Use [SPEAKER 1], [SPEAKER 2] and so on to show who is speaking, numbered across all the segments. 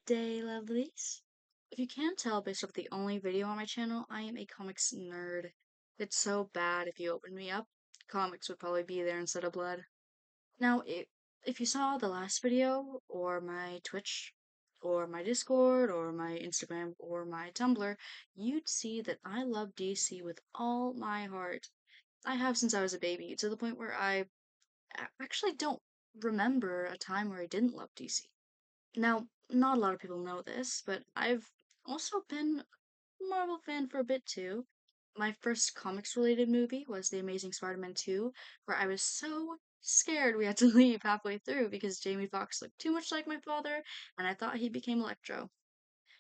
[SPEAKER 1] day, lovelies. If you can't tell based off the only video on my channel, I am a comics nerd. It's so bad if you opened me up, comics would probably be there instead of blood. Now, if you saw the last video, or my Twitch, or my Discord, or my Instagram, or my Tumblr, you'd see that I love DC with all my heart. I have since I was a baby, to the point where I actually don't remember a time where I didn't love DC. Now, not a lot of people know this, but I've also been a Marvel fan for a bit too. My first comics related movie was The Amazing Spider-Man 2, where I was so scared we had to leave halfway through because Jamie Foxx looked too much like my father, and I thought he became Electro.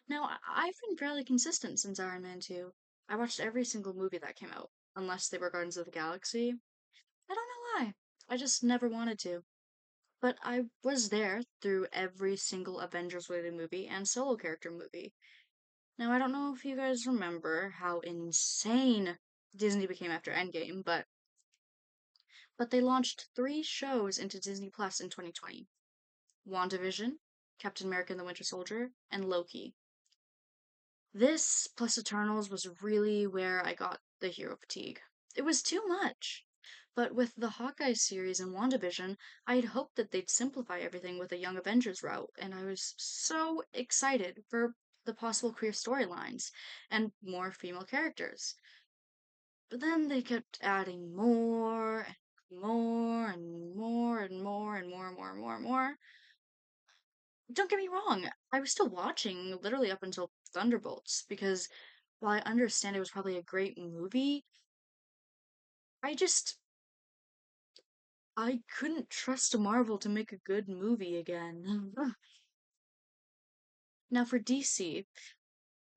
[SPEAKER 1] Now, I've been fairly consistent since Iron Man 2. I watched every single movie that came out, unless they were Guardians of the Galaxy. I don't know why. I just never wanted to. But I was there through every single Avengers related movie and solo character movie. Now, I don't know if you guys remember how insane Disney became after Endgame, but they launched three shows into Disney Plus in 2020. WandaVision, Captain America and the Winter Soldier, and Loki. This plus Eternals was really where I got the hero fatigue. It was too much. But with the Hawkeye series and WandaVision, I had hoped that they'd simplify everything with a Young Avengers route, and I was so excited for the possible queer storylines and more female characters. But then they kept adding more and more and more and more and more and more and more and more. Don't get me wrong, I was still watching literally up until Thunderbolts because while I understand it was probably a great movie, I just I couldn't trust Marvel to make a good movie again. Now for DC,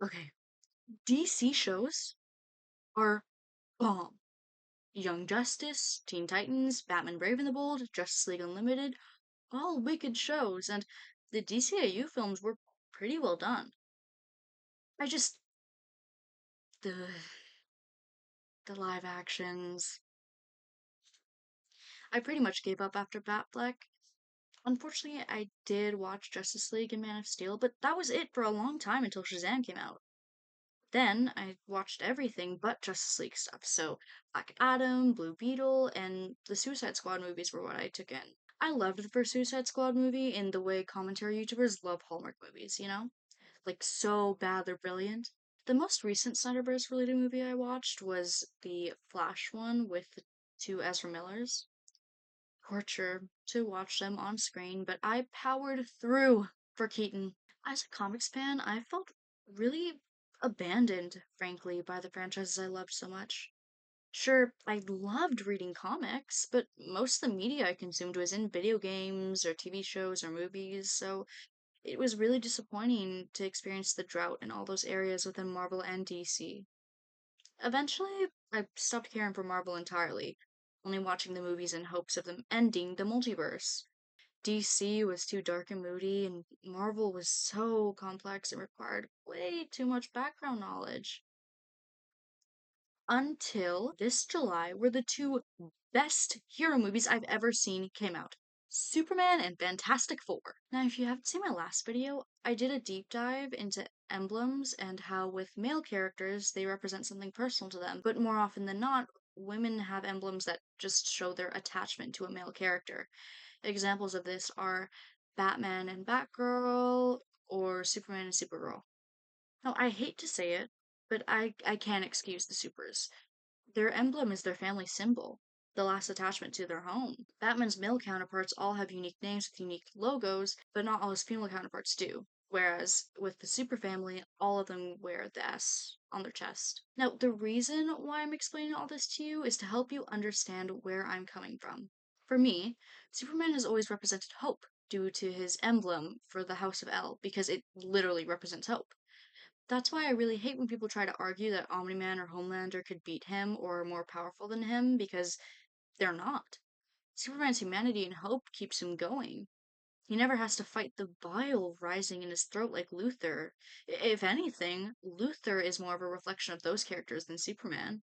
[SPEAKER 1] okay, DC shows are bomb. Young Justice, Teen Titans, Batman Brave and the Bold, Justice League Unlimited, all wicked shows, and the DCAU films were pretty well done. I just the the live actions. I pretty much gave up after Batfleck. Unfortunately, I did watch Justice League and Man of Steel, but that was it for a long time until Shazam came out. Then I watched everything but Justice League stuff, so Black Adam, Blue Beetle, and the Suicide Squad movies were what I took in. I loved the first Suicide Squad movie in the way commentary YouTubers love Hallmark movies, you know? Like, so bad they're brilliant. The most recent Snyderverse related movie I watched was the Flash one with the two Ezra Millers. Torture to watch them on screen, but I powered through for Keaton. As a comics fan, I felt really abandoned, frankly, by the franchises I loved so much. Sure, I loved reading comics, but most of the media I consumed was in video games or TV shows or movies, so it was really disappointing to experience the drought in all those areas within Marvel and DC. Eventually, I stopped caring for Marvel entirely, only watching the movies in hopes of them ending the multiverse. DC was too dark and moody, and Marvel was so complex and required way too much background knowledge. Until this July, where the two best hero movies I've ever seen came out. Superman and Fantastic Four. Now, if you haven't seen my last video, I did a deep dive into emblems and how with male characters, they represent something personal to them. But more often than not, women have emblems that just show their attachment to a male character. Examples of this are Batman and Batgirl, or Superman and Supergirl. Now, I hate to say it, but I can't excuse the supers. Their emblem is their family symbol, the last attachment to their home. Batman's male counterparts all have unique names with unique logos, but not all his female counterparts do. Whereas with the super family, all of them wear the S on their chest. Now, the reason why I'm explaining all this to you is to help you understand where I'm coming from. For me, Superman has always represented hope due to his emblem for the House of L, because it literally represents hope. That's why I really hate when people try to argue that Omni-Man or Homelander could beat him or are more powerful than him, because they're not. Superman's humanity and hope keeps him going. He never has to fight the bile rising in his throat like Luthor. If anything, Luthor is more of a reflection of those characters than Superman.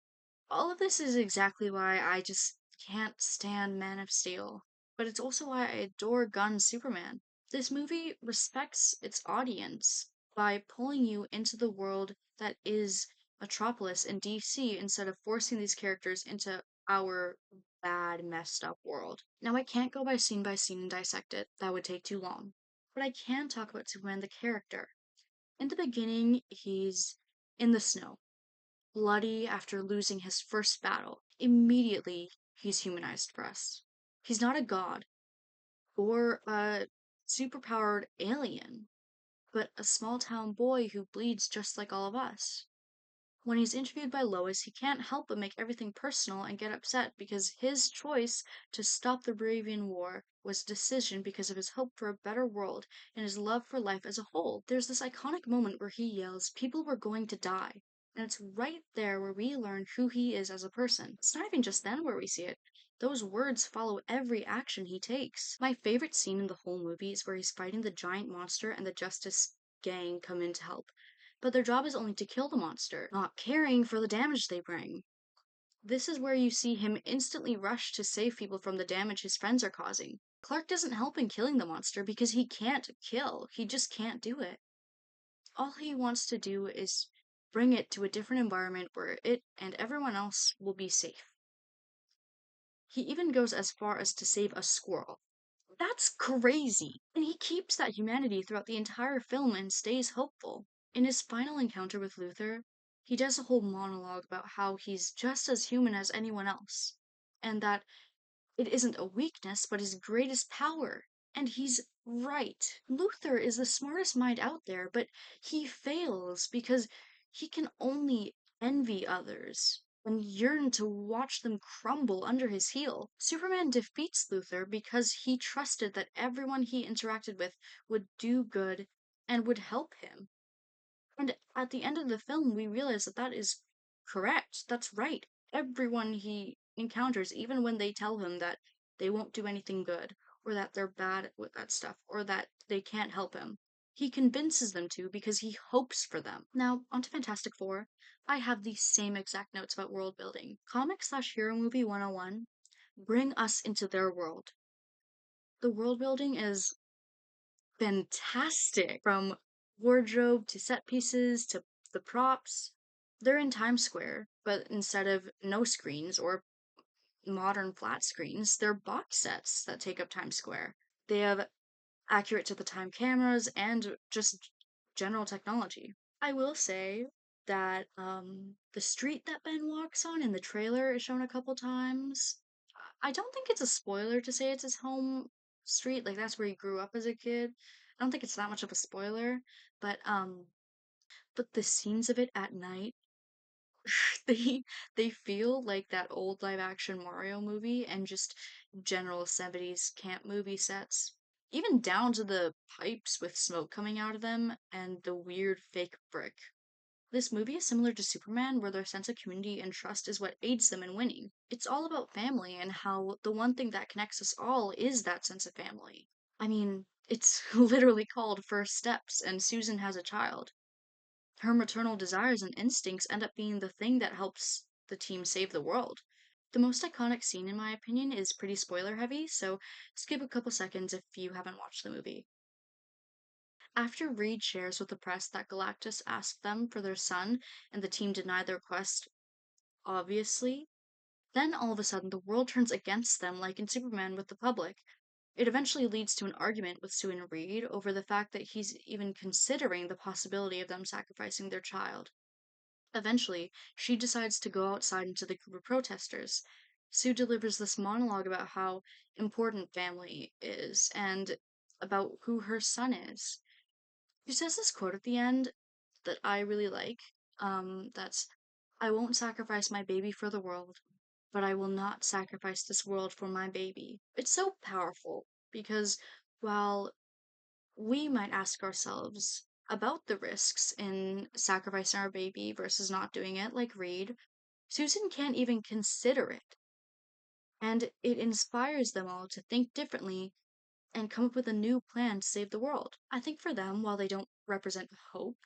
[SPEAKER 1] All of this is exactly why I just can't stand Man of Steel. But it's also why I adore Gunn's Superman. This movie respects its audience by pulling you into the world that is Metropolis in DC instead of forcing these characters into our bad, messed up world. Now, I can't go by scene and dissect it, that would take too long. But I can talk about Superman the character. In the beginning, he's in the snow, bloody after losing his first battle. Immediately, he's humanized for us. He's not a god or a superpowered alien, but a small town boy who bleeds just like all of us. When he's interviewed by Lois, he can't help but make everything personal and get upset because his choice to stop the Baravian War was a decision because of his hope for a better world and his love for life as a whole. There's this iconic moment where he yells, "People were going to die." And it's right there where we learn who he is as a person. It's not even just then where we see it. Those words follow every action he takes. My favorite scene in the whole movie is where he's fighting the giant monster and the Justice gang come in to help, but their job is only to kill the monster, not caring for the damage they bring. This is where you see him instantly rush to save people from the damage his friends are causing. Clark doesn't help in killing the monster because he can't kill, he just can't do it. All he wants to do is bring it to a different environment where it and everyone else will be safe. He even goes as far as to save a squirrel. That's crazy! And he keeps that humanity throughout the entire film and stays hopeful. In his final encounter with Luther, he does a whole monologue about how he's just as human as anyone else, and that it isn't a weakness, but his greatest power. And he's right. Luther is the smartest mind out there, but he fails because he can only envy others and yearn to watch them crumble under his heel. Superman defeats Luther because he trusted that everyone he interacted with would do good and would help him. And at the end of the film, we realize that that is correct. That's right. Everyone he encounters, even when they tell him that they won't do anything good, or that they're bad with that stuff, or that they can't help him, he convinces them to because he hopes for them. Now, onto Fantastic Four. I have the same exact notes about world building. Comic/hero movie 101, bring us into their world. The world building is fantastic, from wardrobe to set pieces to the props. They're in Times Square, but instead of no screens or modern flat screens, they're box sets that take up Times Square. They have accurate to the time cameras and just general technology. I will say that the street that Ben walks on in the trailer is shown a couple times. I don't think it's a spoiler to say it's his home street, like that's where he grew up as a kid. I don't think it's that much of a spoiler, but the scenes of it at night, they they feel like that old live action Mario movie and just general 70s camp movie sets. Even down to the pipes with smoke coming out of them and the weird fake brick. This movie is similar to Superman, where their sense of community and trust is what aids them in winning. It's all about family and how the one thing that connects us all is that sense of family. I mean, it's literally called First Steps, and Susan has a child. Her maternal desires and instincts end up being the thing that helps the team save the world. The most iconic scene, in my opinion, is pretty spoiler heavy, so skip a couple seconds if you haven't watched the movie. After Reed shares with the press that Galactus asked them for their son and the team denied the request, obviously, then all of a sudden the world turns against them like in Superman with the public. It eventually leads to an argument with Sue and Reed over the fact that he's even considering the possibility of them sacrificing their child. Eventually, she decides to go outside into the group of protesters. Sue delivers this monologue about how important family is and about who her son is. She says this quote at the end that I really like. That's, "I won't sacrifice my baby for the world, but I will not sacrifice this world for my baby." It's so powerful because while we might ask ourselves about the risks in sacrificing our baby versus not doing it, like Reed, Susan can't even consider it. And it inspires them all to think differently and come up with a new plan to save the world. I think for them, while they don't represent hope,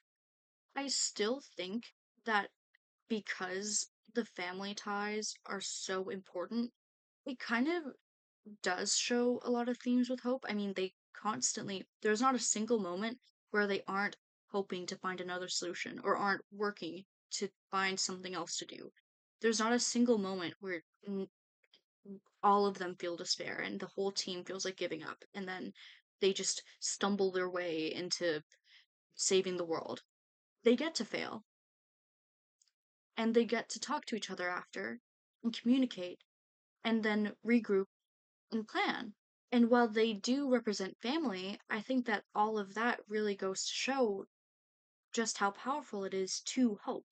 [SPEAKER 1] I still think that because the family ties are so important, it kind of does show a lot of themes with hope. I mean, they constantly. There's not a single moment where they aren't hoping to find another solution or aren't working to find something else to do. There's not a single moment where all of them feel despair and the whole team feels like giving up and then they just stumble their way into saving the world. They get to fail and they get to talk to each other after and communicate and then regroup and plan. And while they do represent family, I think that all of that really goes to show just how powerful it is to hope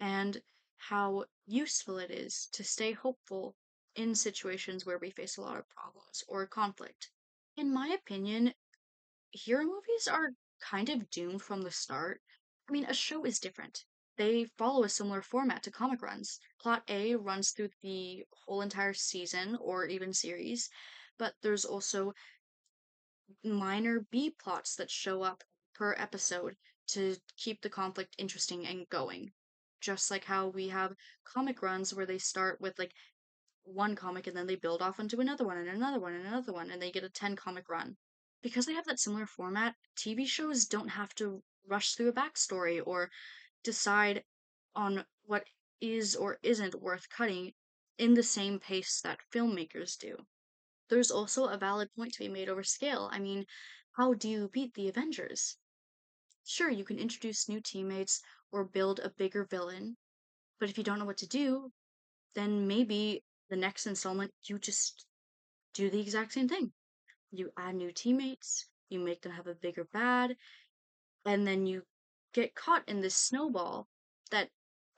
[SPEAKER 1] and how useful it is to stay hopeful in situations where we face a lot of problems or conflict. In my opinion, hero movies are kind of doomed from the start. I mean, a show is different. They follow a similar format to comic runs. Plot A runs through the whole entire season or even series, but there's also minor B plots that show up per episode to keep the conflict interesting and going. Just like how we have comic runs where they start with like one comic and then they build off into another one and another one and another one and they get a 10 comic run. Because they have that similar format, TV shows don't have to rush through a backstory or decide on what is or isn't worth cutting in the same pace that filmmakers do. There's also a valid point to be made over scale. I mean, how do you beat the Avengers? Sure, you can introduce new teammates or build a bigger villain, but if you don't know what to do, then maybe the next installment you just do the exact same thing. You add new teammates, you make them have a bigger bad, and then you get caught in this snowball that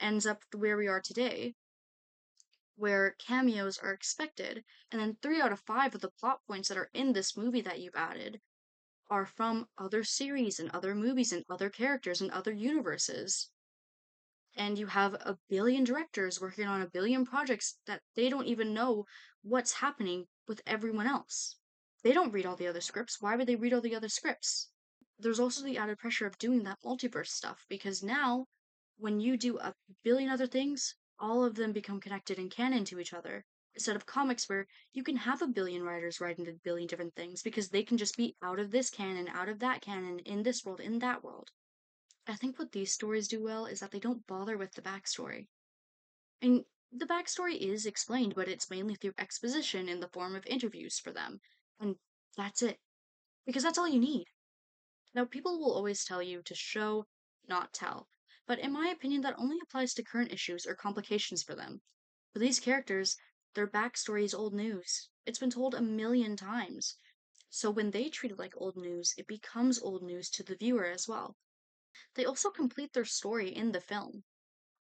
[SPEAKER 1] ends up where we are today, where cameos are expected, and then 3 out of 5 of the plot points that are in this movie that you've added are from other series and other movies and other characters and other universes. And you have a billion directors working on a billion projects that they don't even know what's happening with everyone else. They don't read all the other scripts. Why would they read all the other scripts? There's also the added pressure of doing that multiverse stuff because now, when you do a billion other things, all of them become connected and canon to each other. Instead of comics where you can have a billion writers writing a billion different things because they can just be out of this canon, out of that canon, in this world, in that world. I think what these stories do well is that they don't bother with the backstory. And the backstory is explained, but it's mainly through exposition in the form of interviews for them. And that's it. Because that's all you need. Now, people will always tell you to show, not tell. But in my opinion, that only applies to current issues or complications for them. For these characters, their backstory is old news. It's been told a million times. So when they treat it like old news, it becomes old news to the viewer as well. They also complete their story in the film.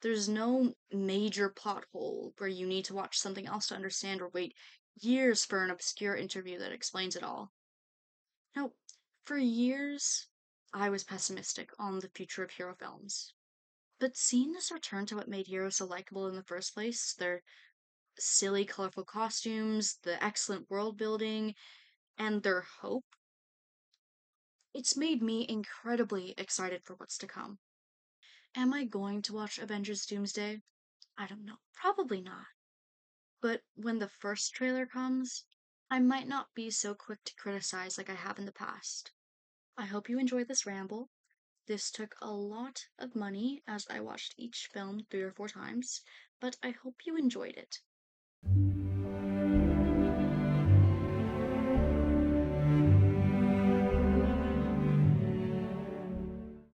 [SPEAKER 1] There's no major plot hole where you need to watch something else to understand or wait years for an obscure interview that explains it all. Now, for years, I was pessimistic on the future of hero films. But seeing this return to what made heroes so likable in the first place, their silly, colorful costumes, the excellent world building, and their hope, it's made me incredibly excited for what's to come. Am I going to watch Avengers Doomsday? I don't know. Probably not. But when the first trailer comes, I might not be so quick to criticize like I have in the past. I hope you enjoyed this ramble. This took a lot of money as I watched each film 3 or 4 times, but I hope you enjoyed it.